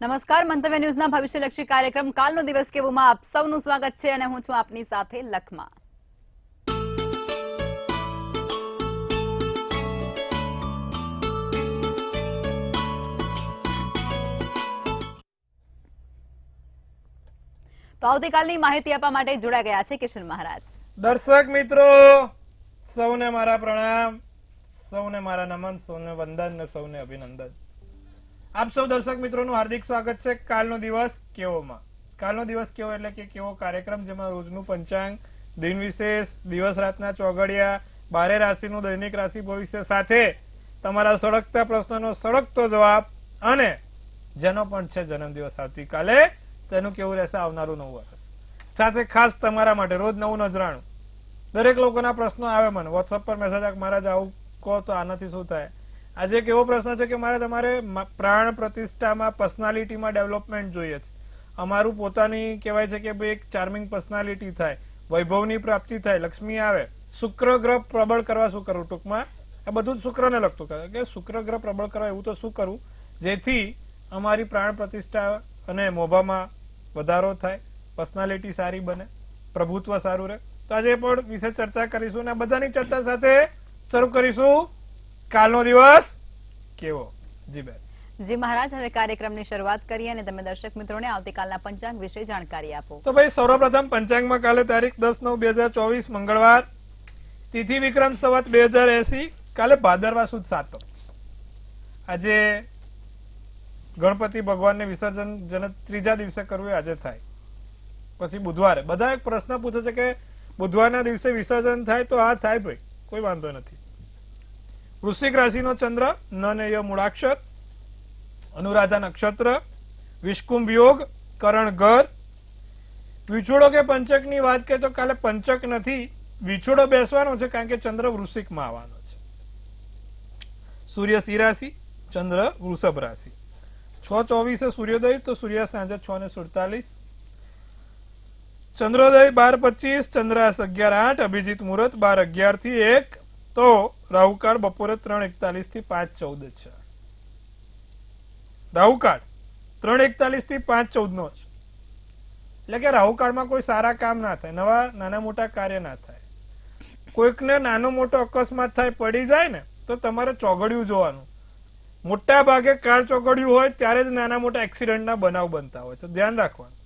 નમસ્કાર, મંતવ્ય ન્યૂઝના ભવિષ્યલક્ષી કાર્યક્રમ કાલનો દિવસ કેવોમાં આપ સૌનું સ્વાગત છે અને હું છું આપની સાથે લખમા. તો આવતીકાલની માહિતી આપવા માટે જોડાઈ ગયા છે કિશન મહારાજ. દર્શક મિત્રો સૌને મારા પ્રણામ, સૌને મારા નમન, સૌને વંદન ને સૌને અભિનંદન. આપ સૌ દર્શક મિત્રોનું હાર્દિક સ્વાગત છે કાલનો દિવસ કેવોમાં. કાલનો દિવસ કેવો એટલે કે કેવો કાર્યક્રમ જેમાં રોજનું પંચાંગ, દિન વિશેષ, દિવસ રાતના ચોઘડિયા, 12 રાશિનું દૈનિક રાશિ ભવિષ્ય સાથે તમારા સળગતા પ્રશ્નનો સળગતો જવાબ અને જેનો પણ છે જન્મદિવસ આવતીકાલે તેનું કેવું રહેશે આવનારું નવું વર્ષ સાથે ખાસ તમારા માટે રોજ નવું નજરાણું. દરેક લોકોના પ્રશ્નો આવે, મને વોટ્સઅપ પર મેસેજ મારા જ આવું કહો તો આનાથી શું થાય. આજે એક એવો પ્રશ્ન છે કે મારે તમારે પ્રાણ પ્રતિષ્ઠામાં પર્સનાલિટીમાં ડેવલપમેન્ટ જોઈએ છે. અમારું પોતાની કહેવાય છે કે ભાઈ એક ચાર્મિંગ પર્સનાલિટી થાય, વૈભવની પ્રાપ્તિ થાય, લક્ષ્મી આવે, શુક્ર ગ્રહ પ્રબળ કરવા શું કરવું. ટૂંકમાં આ બધું જ શુક્રને લગતું કે શુક્ર ગ્રહ પ્રબળ કરવા એવું તો શું કરવું જેથી અમારી પ્રાણ પ્રતિષ્ઠા અને મોભામાં વધારો થાય, પર્સનાલિટી સારી બને, પ્રભુત્વ સારું રહે. તો આજે પણ વિશે ચર્ચા કરીશું અને બધાની ચર્ચા સાથે શરૂ કરીશું કાલનો દિવસ કેવો. જી બેન. જી મહારાજ, હવે કાર્યક્રમની શરૂઆત કરીએ અને તમે દર્શક મિત્રોને આવતીકાલના પંચાંગ વિશે જાણકારી આપો. તો ભાઈ સૌપ્રથમ પંચાંગમાં કાલે તારીખ 10/9/2024 મંગળવાર, તિથિ વિક્રમ સંવત 2080, કાલે ભાદરવા સુદ 7. આજે ગણપતિ ભગવાનને વિસર્જન જેને ત્રીજા દિવસે કરવું આજે થાય. પછી બુધવારે બધા એક પ્રશ્ન પૂછે છે કે બુધવારના દિવસે વિસર્જન થાય તો આ થાય ભાઈ, કોઈ વાંધો નથી. વૃશ્ચિક રાશિનો ચંદ્ર, નનેય મૂળાક્ષર, અનુરાધા નક્ષત્ર, વિષકુંભ યોગ, કરણ ઘર. વિછોડો કે પંચકની વાત કરીએ તો કાલે પંચક નથી, વિછોડો બેસવાનો છે કારણ કે ચંદ્ર વૃશ્ચિકમાં આવવાનો છે. સૂર્ય સિંહ રાશિ, ચંદ્ર વૃષભ રાશિ. 6:24 સૂર્યોદય, તો સૂર્ય સાંજે 6:47. ચંદ્રોદય 12:25, ચંદ્રાસ 11:08, અભિજીત મુહૂર્ત 12:11 થી 1, તો રાહુકાળ બપોરે 3:41 થી 5:14 છે. રાહુકાળ 3:41 થી 5:14 નો છે. એટલે કે રાહુકાળમાં કોઈ સારા કામ ના થાય, નવા નાના મોટા કાર્ય ના થાય. કોઈકને નાનો મોટો અકસ્માત થાય, પડી જાય ને તો તમારે ચોઘડિયું જોવાનું. મોટા ભાગે કાળ ચોઘડિયું હોય ત્યારે જ નાના મોટા એક્સિડન્ટના બનાવ બનતા હોય છે, ધ્યાન રાખવાનું.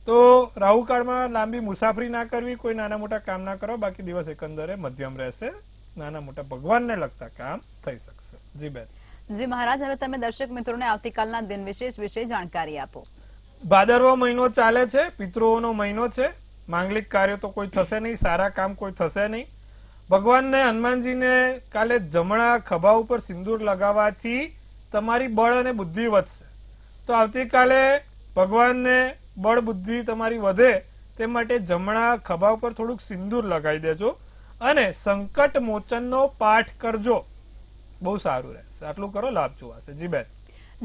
તો રાહુકાળમાં લાંબી મુસાફરી ના કરવી, કોઈ નાના મોટા કામ ના કરો, બાકી દિવસ એકંદરે મધ્યમ રહેશે, નાના મોટા ભગવાનને લગતા કામ થઈ શકશે. જી બેન. જી મહારાજ, હવે તમે દર્શક મિત્રોને આવતીકાલના દિન વિશેષ વિશે જાણકારી આપો. ભાદરવો મહિનો ચાલે છે, પિતૃઓનો મહિનો છે. માંગલિક કાર્યો તો કોઈ થશે નહીં, સારા કામ કોઈ થશે નહીં. ભગવાનને હનુમાનજીને કાલે જમણા ખભા ઉપર સિંદૂર લગાવવાથી તમારી બળ અને બુદ્ધિ વધશે. તો આવતીકાલે ભગવાનને બળ બુદ્ધિ તમારી વધે તે માટે જમણા ખભા ઉપર થોડુંક સિંદૂર લગાવી દેજો અને સંકટ મોચનનો પાઠ કરજો, બહુ સારું રહેશે. આટલું કરો, લાભ જોવાશે. જી બેન.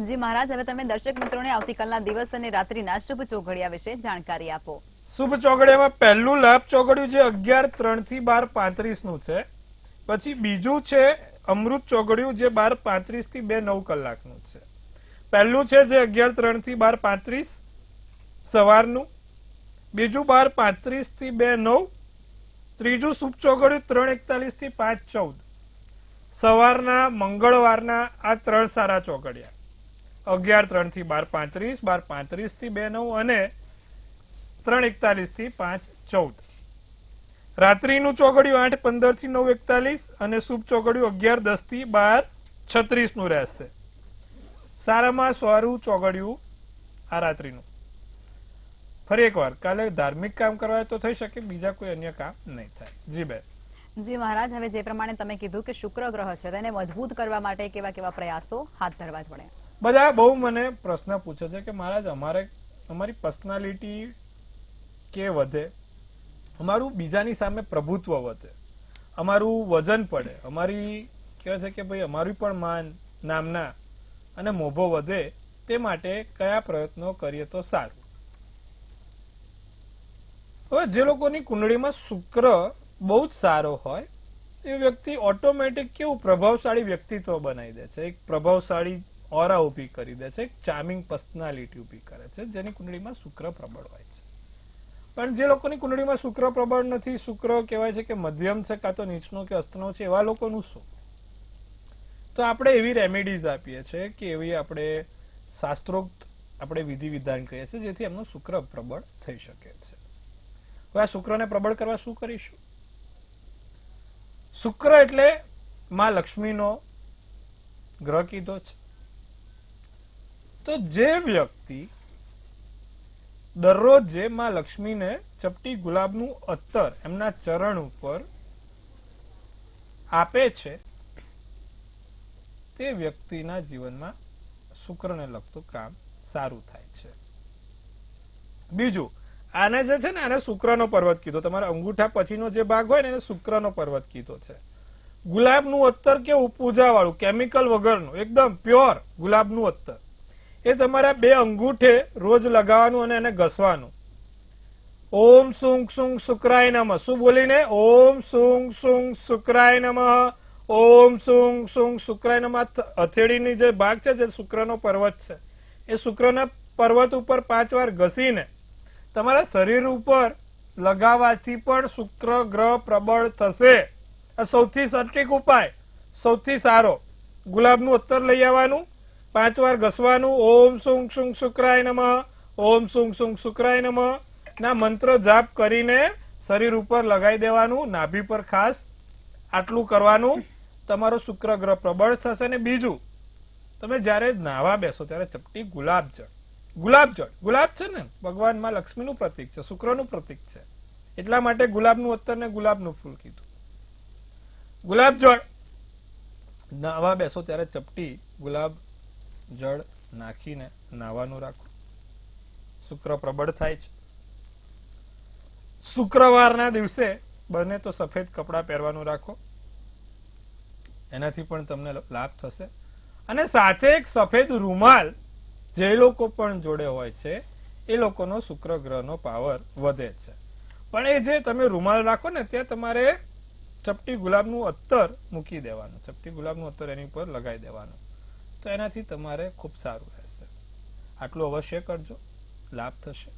જી મહારાજ, હવે તમે દર્શક મિત્રોને આવતીકાલના દિવસ અને રાત્રિના શુભ ચોઘડિયા વિશે જાણકારી આપો. શુભ ચોઘડિયામાં પહેલું લાભ ચોઘડિયું જે 11:03 થી 12:35 નું છે. પછી બીજું છે અમૃત ચોઘડિયું જે 12:35 થી 2:09 કલાકનું છે. પહેલું છે જે 11:03 થી 12:35 સવારનું, બીજું 12:35 થી 2:09, ત્રીજું શુભ ચોઘડિયું 3:41 થી 5:14 સવારના મંગળવારના. આ 3 સારા ચોઘડિયા 11:03 થી 12:35, 12:35 થી 2:09 અને 3:41 થી 5:14. રાત્રિનું ચોઘડિયું 8:15 થી 9:41 અને શુભ ચોઘડિયું 11:10 થી 12:36 નું રહેશે. સારામાં સારું ચોઘડિયું આ રાત્રિનું. ફરી એકવાર, કાલે ધાર્મિક કામ કરવા તો થઈ શકે, બીજા કોઈ અન્ય કામ નહીં થાય. જી બેન. જી મહારાજ, હવે જે પ્રમાણે તમે કીધું કે શુક્ર ગ્રહ છે તેને મજબૂત કરવા માટે કેવા કેવા પ્રયાસો હાથ ધરવા પડે. બધા બહુ મને પ્રશ્ન પૂછે છે કે મહારાજ અમારી પર્સનાલિટી કે વધે, અમારું બીજાની સામે પ્રભુત્વ વધે, અમારું વજન પડે, અમારી કહેવાય છે કે ભાઈ અમારું પણ માન, નામના અને મોભો વધે, તે માટે કયા પ્રયત્નો કરીએ તો સારું. હવે જે લોકોની કુંડળીમાં શુક્ર બહુ જ સારો હોય એ વ્યક્તિ ઓટોમેટિક કેવું પ્રભાવશાળી વ્યક્તિત્વ બનાવી દે છે. એક પ્રભાવશાળી ઓરા ઊભી કરી દે છે, એક ચાર્મિંગ પર્સનાલિટી ઊભી કરે છે, જેની કુંડળીમાં શુક્ર પ્રબળ હોય છે. પણ જે લોકોની કુંડળીમાં શુક્ર પ્રબળ નથી, શુક્ર કહેવાય છે કે મધ્યમ છે, કાં તો નીચનો કે અસ્તનો છે, એવા લોકોનું શું? તો આપણે એવી રેમેડીઝ આપીએ છીએ કે એવી આપણે શાસ્ત્રોક્ત આપણે વિધિ વિધાન કરીએ છીએ, જેથી એમનું શુક્ર પ્રબળ થઈ શકે છે. હવે આ શુક્રને પ્રબળ કરવા શું કરીશું? શુક્ર એટલે માં લક્ષ્મીનો ગ્રહ કીધો છે. તો જે વ્યક્તિ દરરોજ જે માં લક્ષ્મીને ચપટી ગુલાબનું અત્તર એમના ચરણ ઉપર આપે છે, તે વ્યક્તિના જીવનમાં શુક્રને લગતું કામ સારું થાય છે. બીજું, આને જે છે ને, આને શુક્રનો પર્વત કીધો. તમારા અંગૂઠા પછીનો જે ભાગ હોય ને એને શુક્રનો પર્વત કીધો છે. ગુલાબનું અત્તર કેવું? પૂજા વાળું, કેમિકલ વગરનું, એકદમ પ્યોર ગુલાબનું અત્તર. એ તમારા 2 અંગૂઠે રોજ લગાવવાનું અને એને ઘસવાનું. ઓમ સુંગ સુંગ શુક્રાય નમઃ. શું બોલીને? ઓમ સુંગ સુંગ શુક્રાય નમઃ. ઓમ સુંગ સુંગ શુક્રાય નમઃ. હથેળીની જે ભાગ છે, જે શુક્રનો પર્વત છે, એ શુક્રના પર્વત ઉપર 5 વાર ઘસીને તમારા શરીર ઉપર લગાવવાથી પણ શુક્ર ગ્રહ પ્રબળ થશે. આ સૌથી સટીક ઉપાય, સૌથી સારો. ગુલાબનું અત્તર લઈ આવવાનું, 5 વાર ઘસવાનું, ઓમ સુંગ સુંગ શુક્રાય નમઃ, ઓમ સુંગ સુંગ શુક્રાય નમઃ ના મંત્ર જાપ કરીને શરીર ઉપર લગાવી દેવાનું, નાભી પર ખાસ. આટલું કરવાનું, તમારો શુક્ર ગ્રહ પ્રબળ થશે. અને બીજું, તમે જ્યારે નાહવા બેસો ત્યારે ચપટી ગુલાબ જળ, ગુલાબ છે ને ભગવાનમાં લક્ષ્મીનું પ્રતીક છે, શુક્રનું પ્રતીક છે, એટલા માટે ગુલાબનું અત્તર ને ગુલાબનું ફૂલ કીધું. ગુલાબ જળ નાહવા બેસો ત્યારે ચપટી ગુલાબ જળ નાખીને નાહવાનું રાખો. શુક્ર પ્રબળ થાય છે. શુક્રવારના દિવસે બને તો સફેદ કપડાં પહેરવાનું રાખો, એનાથી પણ તમને લાભ થશે. અને સાથે એક સફેદ રૂમાલ જે લોકો પણ જોડે હોય છે, એ લોકોનો શુક્ર ગ્રહનો પાવર વધે છે. પણ એ જે તમે રૂમાલ રાખો ને, ત્યાં તમારે ચપટી ગુલાબનું અત્તર મૂકી દેવાનું, ચપટી ગુલાબનું અત્તર એની ઉપર લગાવી દેવાનું. તો એનાથી તમારે ખૂબ સારું રહેશે. આટલું અવશ્ય કરજો, લાભ થશે.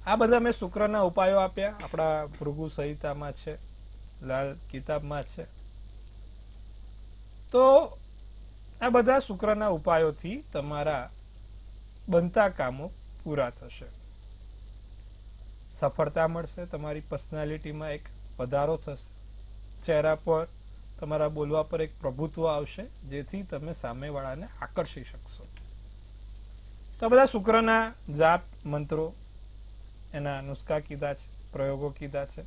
આ બધા મેં શુક્રના ઉપાયો આપ્યા, આપણા ભૃગુ સંહિતામાં છે, લાલ કિતાબમાં છે. તો આ બધા શુક્રના ઉપાયોથી તમારા બનતા કામો પૂરા થશે, સફળતા મળશે, તમારી પર્સનાલિટીમાં એક વધારો થશે, ચહેરા પર તમારા બોલવા પર એક પ્રભુત્વ આવશે, જેથી તમે સામેવાળાને આકર્ષી શકશો. તો બધા શુક્રના જાપ મંત્રો, એના નુસ્ખા કીધા છે, પ્રયોગો કીધા છે,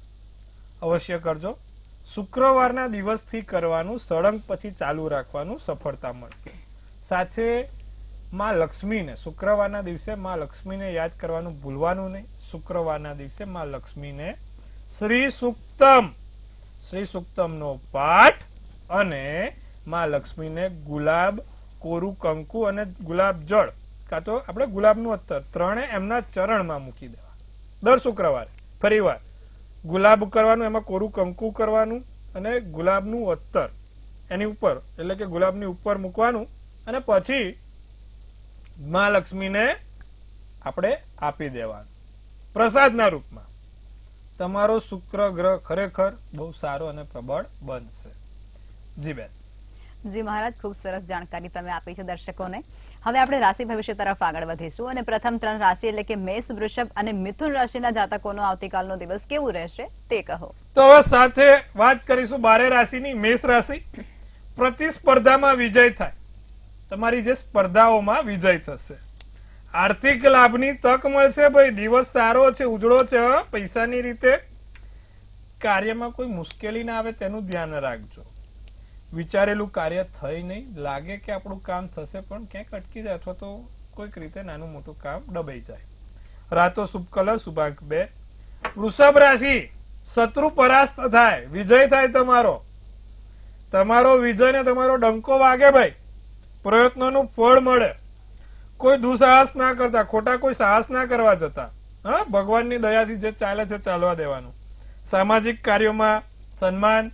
અવશ્ય કરજો. શુક્રવારના દિવસથી કરવાનું, સળંગ પછી ચાલુ રાખવાનું, સફળતા મળશે. સાથે માં લક્ષ્મીને શુક્રવારના દિવસે માં લક્ષ્મીને યાદ કરવાનું ભૂલવાનું નહીં. શુક્રવારના દિવસે માં લક્ષ્મીને શ્રી સુક્તમનો પાઠ અને માં લક્ષ્મીને ગુલાબ, કોરું કંકુ અને ગુલાબ જળ, કાં તો આપણે ગુલાબનું અત્તર, ત્રણે એમના ચરણમાં મૂકી દેવા. દર શુક્રવારે ફરીવાર ગુલાબ કરવાનું, એમાં કોરું કંકુ કરવાનું અને ગુલાબનું અત્તર એની ઉપર, એટલે કે ગુલાબની ઉપર મૂકવાનું. અને પછી માં લક્ષ્મીને આપણે આપી દેવાનું પ્રસાદના રૂપમાં. તમારો શુક્ર ગ્રહ ખરેખર બહુ સારો અને પ્રબળ બનશે. જી બેન. જી મહારાજ, ખૂબ સરસ જાણકારી તમે આપી છે દર્શકોને. હવે આપણે રાશિ ભવિષ્ય તરફ આગળ વધીશું અને પ્રથમ 3 રાશિ એટલે કે મેષ, વૃષભ અને મિથુન રાશિના જાતકોનો આવતીકાલનો દિવસ કેવું રહેશે તે કહો. તો હવે સાથે વાત કરીશું 12 રાશિની. મેષ રાશિ, પ્રતિસ્પર્ધામાં વિજય થાય, તમારી જે સ્પર્ધાઓમાં વિજય થશે. આર્થિક લાભની તક મળશે. ભાઈ દિવસ સારો છે, ઉજળો છે. પૈસાની રીતે કાર્યમાં કોઈ મુશ્કેલી ના આવે તેનું ધ્યાન રાખજો. વિચારેલું કાર્ય થઈ નહીં, લાગે કે આપણું કામ થશે પણ ક્યાંક અટકી જાય અથવા તો કોઈક રીતે નાનું મોટું કામ દબાઈ જાય. રાતો શુભ કલર શુભાંક 2. વૃષભ રાશિ, શત્રુ પરાસ્ત થાય, વિજય થાય તમારો વિજય ને તમારો ડંકો વાગે. ભાઈ પ્રયત્નોનું ફળ મળે. કોઈ દુસાહસ ના કરતા, ખોટા કોઈ સાહસ ના કરવા જતા. ભગવાનની દયાથી જે ચાલે છે ચાલવા દેવાનું. સામાજિક કાર્યોમાં સન્માન,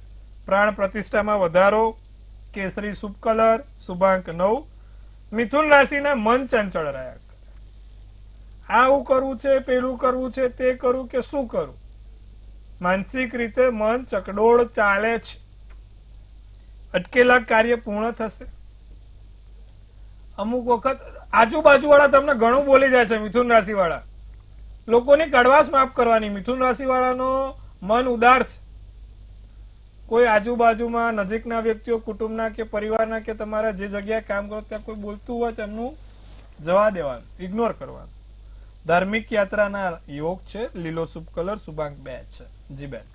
પ્રાણ પ્રતિષ્ઠામાં વધારો. કેસરી શુભ કલર શુભાંક 9. મિથુન રાશિના મન ચંચળ રહ્યા કરે. આવું કરવું છે, પેલું કરવું છે, તે કરું કે શું કરું, માનસિક રીતે મન ચકડોળ ચાલે છે. અટકેલા કાર્ય પૂર્ણ થશે. અમુક વખત આજુબાજુ વાળા તમને ઘણું બોલી જાય છે. મિથુન રાશિ વાળા લોકોની કડવાશ માફ કરવાની. મિથુન રાશિ વાળાનો મન ઉદાર છે. કોઈ આજુબાજુમાં નજીકના વ્યક્તિઓ, કુટુંબના કે પરિવારના કે તમારા જે જગ્યાએ કામ કરો ત્યાં કોઈ બોલતું હોય તો એમનું જવા દેવાનું, ઇગ્નોર કરવાનું. ધાર્મિક યાત્રાના યોગ છે. લીલો શુભ કલર શુભાંક 2 છે. જી બેન.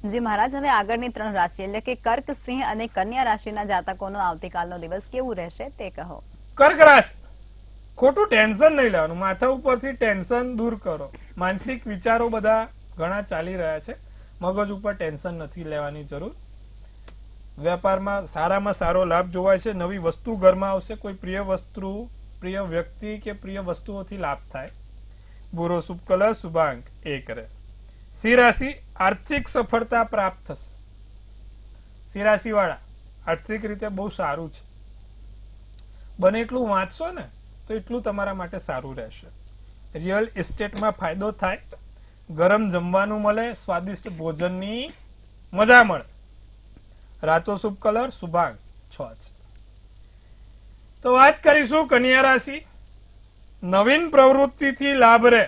જી મહારાજ, હવે આગળની 3 રાશિ એટલે કે કર્ક, સિંહ અને કન્યા રાશિના જાતકોનો આવતીકાલનો દિવસ કેવું રહેશે તે કહો. કર્ક રાશિ, ખોટું ટેન્શન નહીં લેવાનું. માથા ઉપરથી ટેન્શન દૂર કરો. માનસિક વિચારો બધા ઘણા ચાલી રહ્યા છે. મગજ ઉપર ટેન્શન નથી લેવાની જરૂર. વેપારમાં સારામાં સારો લાભ જોવાય છે. નવી વસ્તુ ઘરમાં આવશે. કોઈ પ્રિય વસ્તુ, પ્રિય વ્યક્તિ કે પ્રિય વસ્તુઓથી લાભ થાય. ભૂરો શુભ કલર શુભાંક 1 રહે. સિંહ રાશિ, આર્થિક સફળતા પ્રાપ્ત થશે. સિંહ રાશિ વાળા આર્થિક રીતે બહુ સારું છે. બને એટલું વાંચશો ને તો એટલું તમારા માટે સારું રહેશે. રિયલ એસ્ટેટમાં ફાયદો થાય. ગરમ જમવાનું મળે. સ્વાદિષ્ટ ભોજનની મજા મળે. રાતો શુભ કલર શુભાંક 6 છે. તો વાત કરીશું કન્યા રાશિ. નવીન પ્રવૃત્તિથી લાભ રહે.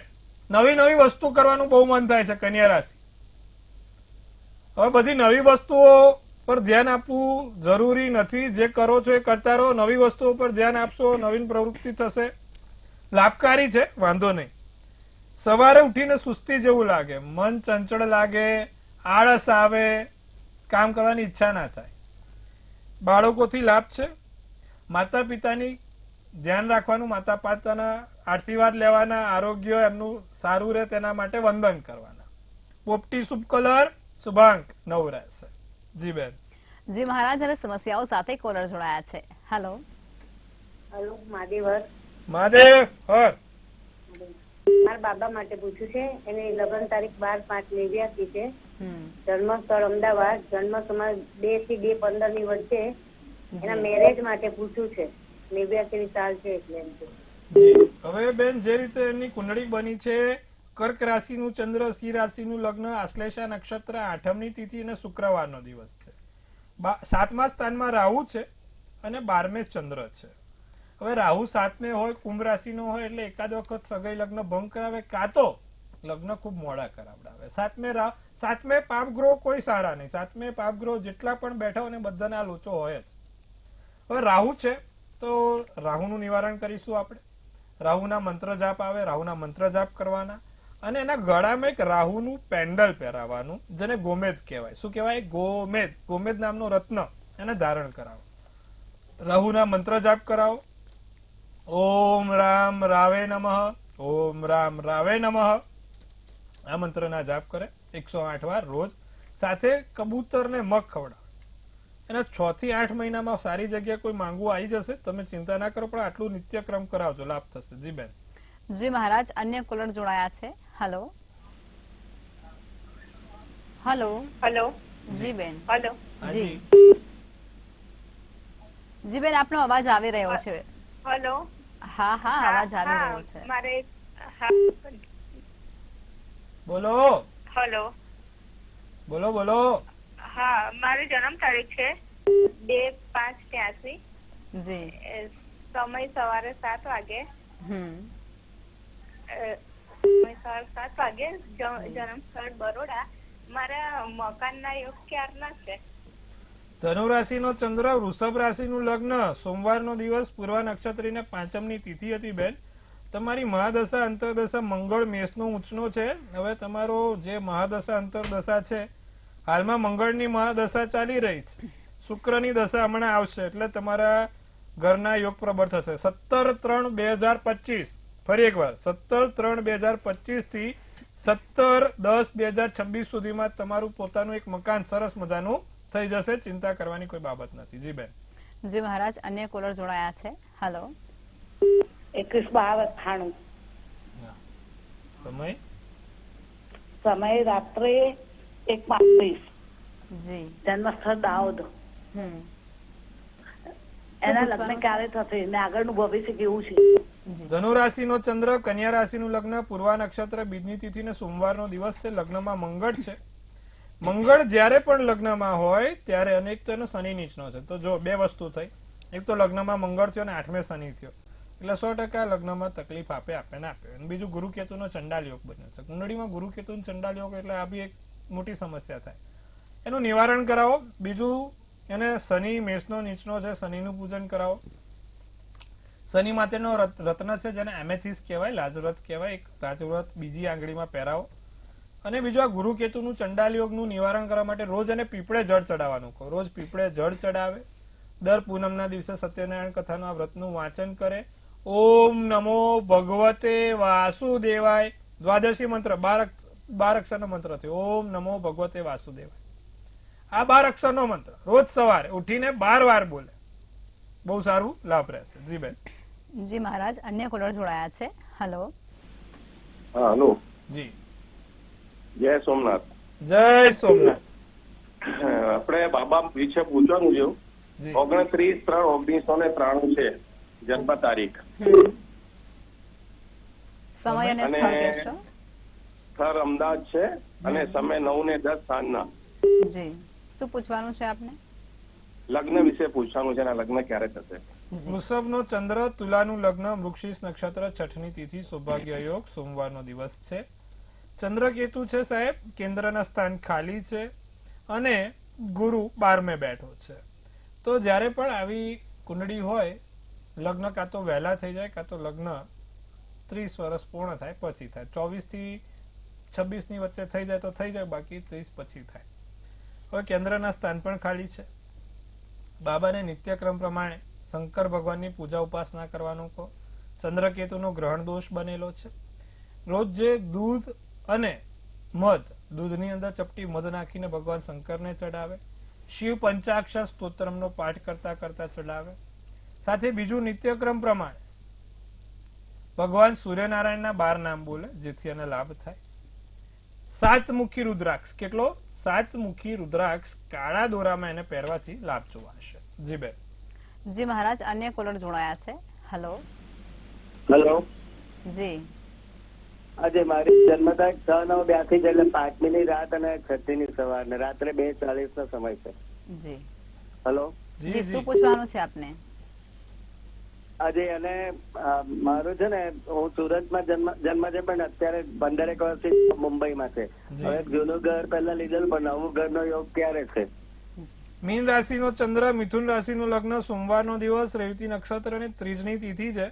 નવી વસ્તુ કરવાનું બહુ મન થાય છે કન્યા રાશિ. હવે બધી નવી વસ્તુઓ પર ધ્યાન આપવું જરૂરી નથી. જે કરો છો એ કરતા રહો. નવી વસ્તુઓ પર ધ્યાન આપશો, નવીન પ્રવૃત્તિ થશે. લાભકારી છે, વાંધો નહીં. સવારે ઉઠીને સુસ્તી જેવું લાગે, મન ચંચળ લાગે, આળસ આવે, કામ કરવાની ઈચ્છા ના થાય. બાળકોથી લાભ છે. માતા પિતાની ધ્યાન રાખવાનું, માતા પિતાના આશીર્વાદ લેવાના, આરોગ્ય એમનું સારું રહે તેના માટે વંદન કરવાના. પોપટી શુભ કલર શુભાંક 9 રહેશે. જી બેન. જી મહારાજ, હવે સમસ્યાઓ સાથે કોલર જોડાયા છે. હેલો. હેલો, મહાદેવ. મહાદેવ હર. મારા બાબા માટે પૂછ્યું છે. એની લગ્ન તારીખ 12/5/89 છે. જન્મ સ્થળ અમદાવાદ. જન્મ સમય 2 થી 2:15 ની વચ્ચે. એના મેરેજ માટે પૂછ્યું છે. 89 સાલ છે એટલે એમ છે. જી. હવે બેન, જે રીતે એમની કુંડળી બની છે, કર્ક રાશિનું ચંદ્ર, સિંહ રાશિનું લગ્ન, આશ્લેષા નક્ષત્ર, 8મી તિથિ અને શુક્રવારનો દિવસ છે. 7મા સ્થાનમાં રાહુ છે અને 12મે ચંદ્ર છે. હવે રાહુ 7મે હોય, કુંભ રાશિનો હોય એટલે એકાદ વખત સગાઈ લગ્ન ભંગ કરાવે, કાં તો લગ્ન ખૂબ મોડા કરાવડાવે. 7મે પાપગ્રહ કોઈ સારા નહીં. 7મે પાપગ્રહ જેટલા પણ બેઠા હોય ને બધાના લોચો હોય જ. હવે રાહુ છે તો રાહુનું નિવારણ કરીશું આપણે. રાહુના મંત્ર જાપ આવે, રાહુના મંત્ર જાપ કરવાના અને એના ગળામાં એક રાહુનું પેન્ડલ પહેરાવવાનું, જેને ગોમેદ કહેવાય. શું કહેવાય? ગોમેદ. ગોમેદ નામનો રત્ન એને ધારણ કરાવો. રાહુના મંત્ર જાપ કરાવો. ઓમ રામ રાવે નમઃ, ઓમ રામ રાવે નમઃ. આ મંત્રના જાપ કરે 108 વાર રોજ. સાથે કબૂતરને મગ ખવડાવે. એના 6 થી 8 મહિનામાં સારી જગ્યાએ કોઈ માંગવું આવી જશે. તમે ચિંતા ના કરો, પણ આટલું નિત્યક્રમ કરાવજો, લાભ થશે. જી બેન. જી મહારાજ, અન્ય કોલર જોડાયા છે. હેલો. હેલો. હેલો. જી બેન. હેલો. જી. જી બેન, આપનો અવાજ આવી રહ્યો છે. હેલો. હા હા, અવાજ આવી રહ્યો છે. મારે બોલો હેલો. બોલો બોલો. હા, મારી જન્મ તારીખ છે 2/5/83. જી. સમય સવારે 7 વાગે. સમય સવારે 7 વાગે. જન્મ સ્થળ બરોડા. મારા મકાનના યોગ ક્યારના છે? ધનુ રાશિનો ચંદ્ર, વૃષભ રાશિનું લગ્ન, સોમવારનો દિવસ, પૂર્વ નક્ષત્રીને 5મની તિથિ હતી બેન. તમારી મહાદશા અંતરદશા મંગળ મેષનો ઉંચનો છે. હવે તમારો જે મહાદશા અંતરદશા છે, હાલમાં મંગળની મહાદશા ચાલી રહી છે. શુક્રની દશા હમણાં આવશે એટલે તમારા ઘરના યોગ પ્રબળ થશે. 17/3/2025. ફરી એકવાર 17/3/2025 થી 17/10/2026 સુધીમાં તમારું પોતાનું એક મકાન સરસ મજાનું થઈ જશે. ચિંતા કરવાની કોઈ બાબત નથી. જી બેન. જી મહારાજ, અન્ય કોલર જોડાયા છે. હેલો. 21/12/98. સમય સમય રાત્રે 1:35. જી. જન્મ સ્થળ દાહોદ. એના પૂછવાનું લગ્ન ક્યારે થશે ને આગળનું ભવિષ્ય કેવું છે? જી ધનુ રાશિનો ચંદ્ર, કન્યા રાશિનું લગ્ન, પૂર્વા નક્ષત્ર, બીજની તિથિ ને સોમવારનો દિવસ છે. લગ્નમાં મંગળ છે. મંગળ જ્યારે પણ લગ્નમાં હોય ત્યારે અનેક તો એનો શનિ નીચનો છે. તો જો બે વસ્તુ થઈ, એક તો લગ્નમાં મંગળ થયો અને 8મે શનિ થયો, એટલે 100% લગ્નમાં તકલીફ આપે ને આપે. અને બીજું ગુરુકેતુનો ચંડાલ યોગ બન્યો છે. કુંડળીમાં ગુરુકેતુનો ચંડાલ યોગ એટલે આ બી એક મોટી સમસ્યા થાય. એનું નિવારણ કરાવો. બીજું એને શનિ મેષનો નીચનો છે, શનિનું પૂજન કરાવો. શનિ માટેનો રત્ન છે જેને એમેથિસ્ટ કહેવાય, રાજવ્રત કહેવાય. એક રાજવ્રત બીજી આંગળીમાં પહેરાવો. અને બીજું આ ગુરુકેતુનું ચંડાલ યોગનું નિવારણ કરવા માટે રોજ એને પીપળે જળ ચડાવવાનું કહો. રોજ પીપળે જળ ચડાવે. દર પૂનમના દિવસે સત્યનારાયણ કથાનું આ વ્રતનું વાંચન કરે. ઓમ નમો ભગવતે વાસુદેવાય. દ્વાદશી મંત્ર 12 અક્ષરનો મંત્ર થયો. ઓમ નમો ભગવતે વાસુદેવાય. આ 12 અક્ષરનો મંત્ર રોજ સવારે ઉઠીને 12 વાર બોલે. બહુ સારું લાભ રહેશે. જી બેન. જી મહારાજ, અન્ય કોલર જોડાયા છે. હેલો. હા, હલો. જી, જય સોમનાથ. જય સોમનાથ. આપણે બાબા વિશે પૂછવાનું છે. જી 29/3/1993 છે જન્મ તારીખ. સમય અને અને સ્થળ કહેશો? સ્થળ અમદાવાદ છે અને સમય 9:10 સાંજના. જી, શું પૂછવાનું છે આપને? લગ્ન વિશે પૂછવાનું છે અને લગ્ન ક્યારે થશે? વૃષભનો ચંદ્ર, તુલાનું લગ્ન, મૃગશીર્ષ નક્ષત્ર, 6મી તિથિ, સૌભાગ્ય યોગ, સોમવારનો દિવસ છે. ચંદ્ર કેતુ છે સાહેબ, કેન્દ્રના સ્થાન ખાલી છે અને ગુરુ 12મે બેઠો છે. તો જ્યારે પણ આવી કુંડળી હોય, લગ્ન કાં તો વહેલા થઈ જાય કાં તો લગ્ન 30 વર્ષ પૂર્ણ થાય પછી થાય. 24 થી 26 ની વચ્ચે થઈ જાય તો થઈ જાય, બાકી 30 પછી થાય. હવે કેન્દ્રના સ્થાન પણ ખાલી છે. બાબાને નિત્યક્રમ પ્રમાણે શંકર ભગવાનની પૂજા ઉપાસના કરવાનું કહો. ચંદ્રકેતુનો ગ્રહણ દોષ બનેલો છે. રોજ જે દૂધ અને મધ, દૂધની અંદર ચપટી મધ નાખીને ભગવાન શંકરને ચડાવે. શિવ પંચાક્ષર સ્તોત્રમનો પાઠ કરતા કરતા ચડાવે. સાથે બીજું નિત્યક્રમ પ્રમાણે ભગવાન સૂર્યનારાયણના 12 નામ બોલે, જેથી એને લાભ થાય. 7 મુખી રુદ્રાક્ષ, કેટલો? 7 મુખી રુદ્રાક્ષ કાળા દોરામાં એને પહેરવાથી લાભ જોવાશે. જી બેન. જી મહારાજ, અન્ય કોલર જોડાયા છે. હેલો. હેલો. જી, આજે મારી જન્મ તારીખ 6/9/82 છે, એટલે 5મી રાત અને 6મી સવાર ને રાત્રે 2:40 નો સમય છે. જી હેલો. જી જી, જી. શું પૂછવાનું છે આપને? આજે અને મારું છે ને, હું સુરતમાં જન્મ છે પણ અત્યારે 15 વર્ષથી મુંબઈમાં છે. જી. હવે જૂનું ઘર પહેલા લીધેલું પણ નવું ઘરનો યોગ ક્યારે છે? મીન રાશિનો ચંદ્ર, મિથુન રાશિનું લગ્ન, સોમવારનો દિવસ, રેવતી નક્ષત્ર અને 3જી તિથિ છે.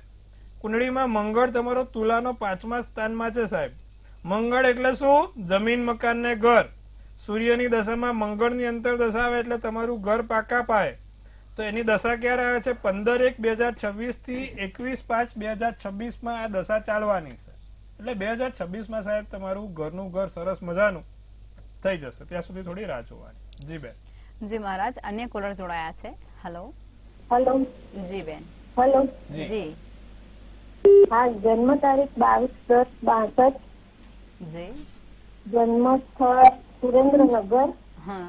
કુંડળીમાં મંગળ તમારો તુલાનો 5મા સ્થાનમાં છે સાહેબ. મંગળ એટલે શું? જમીન, મકાન ને ઘર. સૂર્યની દશામાં મંગળની અંતર દશા આવે એટલે તમારું ઘર પાકા પાય. તો એની દશા ક્યારે આવે છે? 15/1/2026 થી 21/5/2026 માં આ દશા ચાલવાની છે. એટલે 2026 સાહેબ તમારું ઘરનું ઘર સરસ મજાનું થઈ જશે. ત્યાં સુધી થોડી રાહ જોવાની. જી બેન. જી મહારાજ, અન્ય કોલર જોડાયા છે. હેલો. હેલો. જી બેન. હેલો. જી. જી હા, જન્મ તારીખ 22/10/62. જી. જન્મ સ્થળ સુરેન્દ્રનગર. હા,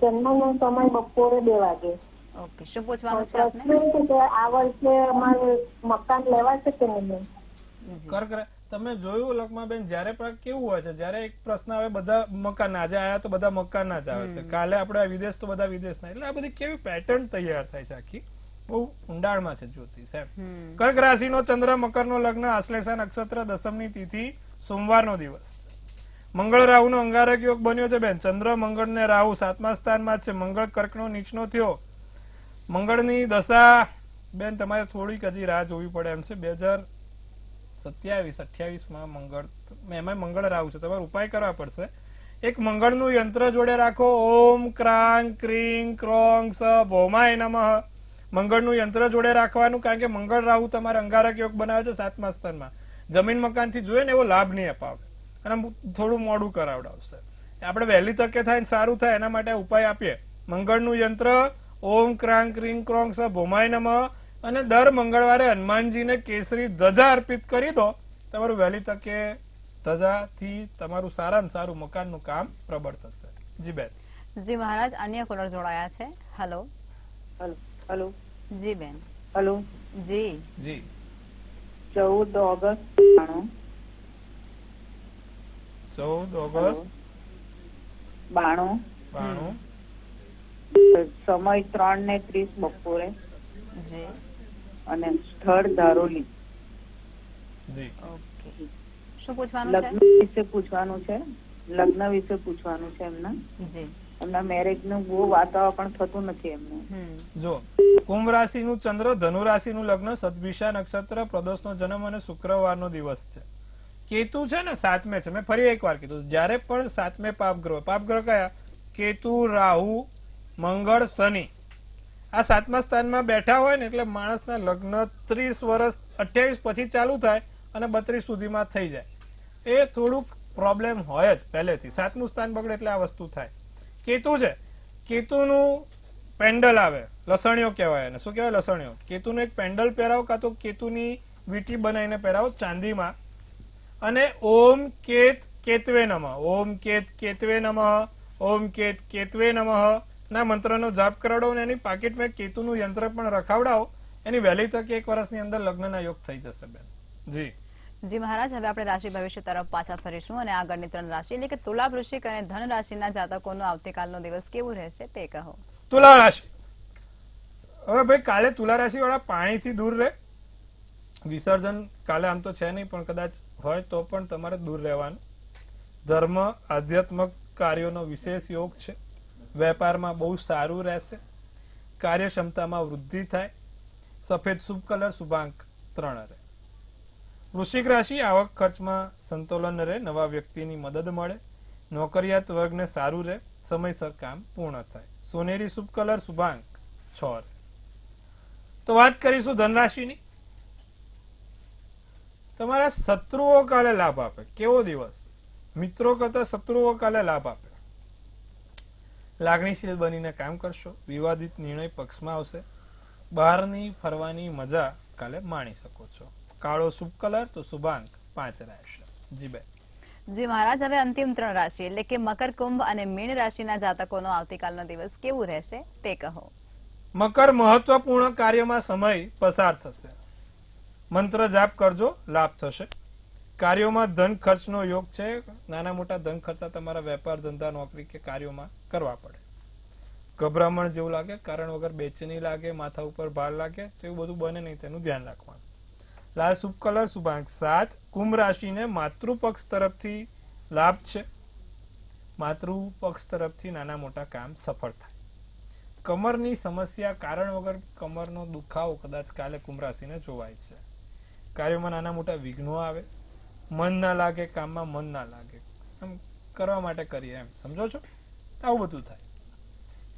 જન્મનો સમય બપોરે 2 વાગે. ઓકે. શું પૂછવાનું છે આપને? પ્રશ્ન છે કે આ વર્ષે અમારે મકાન લેવાશે કે નહીં? જી. કર તમે જોયું લક્ષ્માબેન, જ્યારે પણ કેવું હોય છે, જ્યારે એક પ્રશ્ન આવે બધા મકાન, આજે આયા તો બધા મકાન જ આવે છે, કાલે આપણે વિદેશ તો બધા વિદેશના. એટલે આ બધી કેવી પેટર્ન તૈયાર થાય છે આખી, બહુ ઊંડાણમાં છે જ્યોતિષ સાહેબ. કર્ક રાશિનો ચંદ્ર, મકરનો લગ્ન, આશ્લેષા નક્ષત્ર, 10મી તિથિ, સોમવારનો દિવસ છે. મંગળ રાહુનો અંગારક યોગ બન્યો છે બેન. ચંદ્ર, મંગળ ને રાહુ 7મા સ્થાનમાં છે. મંગળ કર્કનો નીચનો થયો. મંગળની દશા બેન તમારે થોડીક હજી રાહ જોવી પડે એમ છે. 2027-28 મંગળ, એમાં મંગળ રાહુ છે, તમારે ઉપાય કરવા પડશે. એક મંગળનું યંત્ર જોડે રાખો. ઓમ ક્રાંગ ક્રીંગ ક્રોંગ સ ભૌમાય નમઃ. મંગળનું યંત્ર જોડે રાખવાનું, કારણ કે મંગળ રાહુ તમારે અંગારક યોગ બનાવે છે 7મા સ્થાનમાં. જમીન મકાનથી જોઈએ ને એવો લાભ નહીં અપાવે અને થોડું મોડું કરાવડાવશે. આપણે વહેલી તકે થાય ને સારું થાય એના માટે ઉપાય આપીએ. મંગળનું યંત્ર ઓમ ક્રાંગ ક્રીંગ ક્રોંગ સ ભૌમાય નમઃ, અને દર મંગળવારે હનુમાનજીને કેસરી ધજા અર્પિત કરી દો. તમારું વહેલી તકે ધજાથી તમારું સારામાં સારું મકાનનું કામ પ્રબળ થશે. જી બેન. જી મહારાજ, અન્ય કોલર જોડાયા છે. હેલો. હેલો. જી બેન. હલો જી. જી 14 ઓગસ્ટ 92 14 ઓગસ્ટ 92 92 સમય 3:30 બપોરે જી. અને સ્થળ ધારોલી. જી ઓકે. શું પૂછવાનું છે? લગ્ન વિશે પૂછવાનું છે. લગ્ન વિશે પૂછવાનું છે એમના. જી. એમના મેરેજ નું બહુ વાતાવરણ પણ થતું નથી એમને. જો કુંભ રાશિનું ચંદ્ર, ધનુ રાશિનું લગ્ન, સદભિષા નક્ષત્ર, પ્રદોષનો જન્મ અને શુક્રવારનો દિવસ છે. કેતુ છે ને 7મે છે. મેં ફરી એકવાર કીધું, જ્યારે પણ 7મે પાપગ્રહ કયા? કેતુ, રાહુ, મંગળ, શનિ આ 7મા સ્થાનમાં બેઠા હોય ને એટલે માણસના લગ્ન 30 વર્ષ 28 પછી ચાલુ થાય અને 32 સુધીમાં થઈ જાય. એ થોડુંક પ્રોબ્લેમ હોય જ પહેલેથી. 7મું સ્થાન બગડે એટલે આ વસ્તુ થાય. કેતુ છે, કેતુનું પેન્ડલ આવે, લસણીઓ કહેવાય એને. શું કહેવાય? લસણીઓ. કેતુનું એક પેન્ડલ પહેરાવો કાં તો કેતુની વીંટી બનાવીને પહેરાવો ચાંદીમાં, અને ઓમ કેત કેતવે નમઃ, ઓમ કેત કેતવે નમઃ, ઓમ કેત કેતવે નમઃ ના મંત્રનો જાપ કરાવડો અને એની પાકીટમાં કેતુનું યંત્ર પણ રખાવડાવો. એની વહેલી તકે 1 વર્ષની અંદર લગ્નના યોગ થઈ જશે બેન. જી જી મહારાજ, હવે આપણે રાશિ ભવિષ્ય તરફ પાછા ફરીશું અને આગળની 3 રાશિ એટલે કે તુલા, વૃશ્ચિક અને ધન રાશિના જાતકોનો આવતીકાલનો દિવસ કેવું રહેશે તે કહો. તુલા રાશિ. હવે ભાઈ કાલે તુલા રાશિ વાળા પાણીથી દૂર રહે. વિસર્જન કાલે આમ તો છે નહીં, પણ કદાચ હોય તો પણ તમારે દૂર રહેવાનું. ધર્મ, આધ્યાત્મિક કાર્યોનો વિશેષ યોગ છે. વેપારમાં બહુ સારું રહેશે. કાર્યક્ષમતામાં વૃદ્ધિ થાય. સફેદ શુભ કલર, શુભાંક 3 રહે. વૃશ્ચિક રાશિ, આવક ખર્ચમાં સંતુલન રહે. નવા વ્યક્તિની મદદ મળે. નોકરિયાત વર્ગને સારું રહે. સમયસર કામ પૂર્ણ થાય. સોનેરી શુભ કલર, શુભાંક 6 રહે. તો વાત કરીશું ધનરાશિની. તમારા શત્રુઓ કાલે લાભ આપે. કેવો દિવસ? મિત્રો કરતા શત્રુઓ કાલે લાભ આપે. લાગણીશીલ બનીને કામ કરશો. વિવાદિત નિર્ણય પક્ષમાં આવશે. બહારની ફરવાની મજા કાલે માણી શકો છો. કાળો શુભ કલર, તો શુભાંક 5 રહેશે. જી બેન. જી મહારાજ, હવે અંતિમ 3 રાશિ એટલે કે મકર, કુંભ અને મીન રાશિના જાતકોનો આવતીકાલનો દિવસ કેવું રહેશે તે કહો. મકર, મહત્વપૂર્ણ કાર્યમાં સમય પસાર થશે. મંત્ર જાપ કરજો, લાભ થશે. કાર્યોમાં ધન ખર્ચનો યોગ છે. નાના મોટા ધન ખર્ચા તમારા વેપાર, ધંધા, નોકરી કે કાર્યોમાં કરવા પડે. ગભરામણ જેવું લાગે, કારણ વગર બેચેની લાગે, માથા ઉપર ભાર લાગે, તો એવું બધું બને નહીં, તેનું ધ્યાન રાખવાનું. લાલ શુભ કલર, શુભાંક 7. કુંભ રાશિને માતૃપક્ષ તરફથી લાભ છે. માતૃપક્ષ તરફથી નાના મોટા કામ સફળ થાય. કમરની સમસ્યા, કારણ વગર કમરનો દુખાવો કદાચ કાલે કુંભ રાશિને જોવાય છે. કાર્યોમાં નાના મોટા વિઘ્નો આવે. મન ના લાગે, કામમાં મન ના લાગે. આમ કરવા માટે કરીએ એમ, સમજો છો? આવું બધું થાય.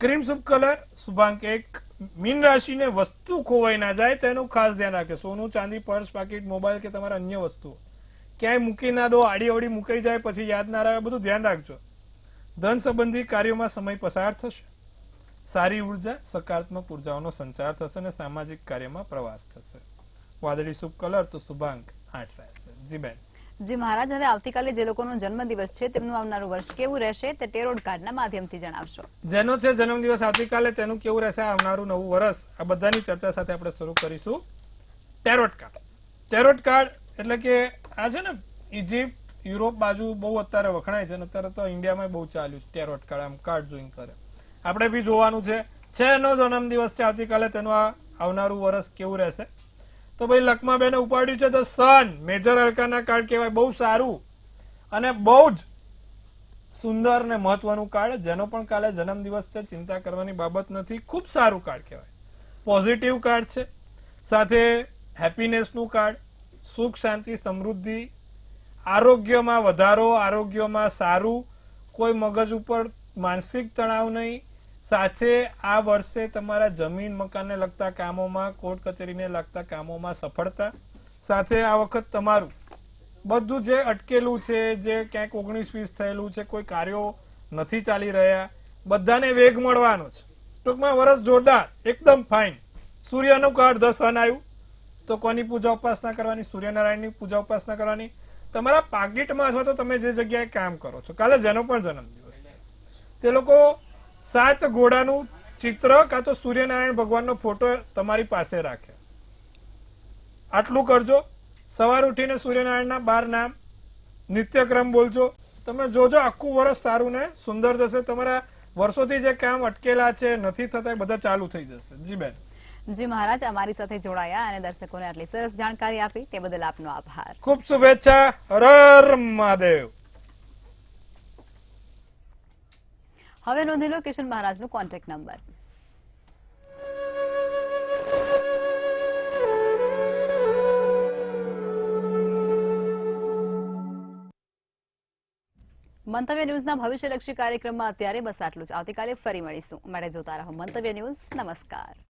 ક્રીમ શુભ કલર, શુભાંક 1. મીન રાશિને વસ્તુ ખોવાઈ ના જાય તેનું ખાસ ધ્યાન રાખે. સોનું, ચાંદી, પર્સ, પાકીટ, મોબાઈલ કે તમારા અન્ય વસ્તુઓ ક્યાંય મૂકી ના દો. આડી અવડી મુકાઈ જાય પછી યાદ ના આવે, બધું ધ્યાન રાખજો. ધન સંબંધી કાર્યોમાં સમય પસાર થશે. સારી ઉર્જા, સકારાત્મક ઉર્જાઓનો સંચાર થશે અને સામાજિક કાર્યમાં પ્રવાસ થશે. વાદળી શુભ કલર, તો શુભાંક 8 રહેશે. જી બેન. જી મહારાજ, હવે આવતીકાલે જે લોકોનો જન્મદિવસ છે તેમનું આવનારું વર્ષ કેવું રહેશે તે ટેરોટ કાર્ડના માધ્યમથી જણાવશો. જેનો છે જન્મદિવસ આવતીકાલે, તેનું કેવું રહેશે આવનારું નવું વર્ષ, આ બધાની ચર્ચા સાથે આપણે શરૂ કરીશું. Tarot card. ટેરોટ કાર્ડ એટલે કે આ છે ને ઇજિપ્ત, યુરોપ બાજુ બહુ અત્યારે વખણાય છે અને અત્યારે તો ઇન્ડિયામાં બહુ ચાલ્યું છે ટેરોટ કાર્ડ. આમ કાર્ડ જોઈન કરે. આપણે બી જોવાનું છે એનો જન્મદિવસ છે આવતીકાલે, તેનું આ આવનારું વર્ષ કેવું રહેશે. તો ભાઈ લકમા બેને ઉપાડ્યું છે તો સન, મેજર અલકાના કાર્ડ કહેવાય. બહુ સારું અને બહુ જ સુંદર ને મહત્વનું કાર્ડ. જેનો પણ કાલે જન્મદિવસ છે, ચિંતા કરવાની બાબત નથી. ખૂબ સારું કાર્ડ કહેવાય. પોઝિટિવ કાર્ડ છે. સાથે હેપીનેસનું કાર્ડ, સુખ, શાંતિ, સમૃદ્ધિ, આરોગ્યમાં વધારો, આરોગ્યમાં સારું, કોઈ મગજ ઉપર માનસિક તણાવ નહીં. સાથે આ વર્ષે તમારા જમીન મકાનને લગતા કામોમાં, કોર્ટ કચેરીને લગતા કામોમાં સફળતા. સાથે આ વખત તમારું બધું જે અટકેલું છે, જે ક્યાંક 19-20 થયેલું છે, કોઈ કાર્યો નથી ચાલી રહ્યા, બધાને વેગ મળવાનો છે. ટૂંકમાં વર્ષ જોરદાર, એકદમ ફાઇન. સૂર્યનું કાર્ડ 10 સન આવ્યું, તો કોની પૂજા ઉપાસના કરવાની? સૂર્યનારાયણની પૂજા ઉપાસના કરવાની. તમારા પાકીટમાં અથવા તો તમે જે જગ્યાએ કામ કરો છો, કાલે જેનો પણ જન્મદિવસ છે તે લોકો 7 ઘોડાનું ચિત્ર કાં તો સૂર્યનારાયણ ભગવાનનો ફોટો તમારી પાસે રાખે. આટલું કરજો. સવાર ઉઠીને સૂર્યનારાયણના 12 નામ નિત્યક્રમ બોલજો. તમે જોજો આખું વર્ષ સારું ને સુંદર જશે. તમારા વર્ષોથી જે કામ અટકેલા છે, નથી થતા, એ બધા ચાલુ થઈ જશે. જી બેન. જી મહારાજ, અમારી સાથે જોડાયા અને દર્શકોને આટલી સરસ જાણકારી આપી તે બદલ આપનો આભાર. ખૂબ શુભેચ્છા. હર હર મહાદેવ. હવે નોંધી લો કિશન મહારાજનો કોન્ટેક્ટ નંબર. મંતવ્ય ન્યૂઝના ભવિષ્યલક્ષી કાર્યક્રમમાં અત્યારે બસ આટલું જ. આવતીકાલે ફરી મળીશું. માટે જોતા રહો મંતવ્ય ન્યૂઝ. નમસ્કાર.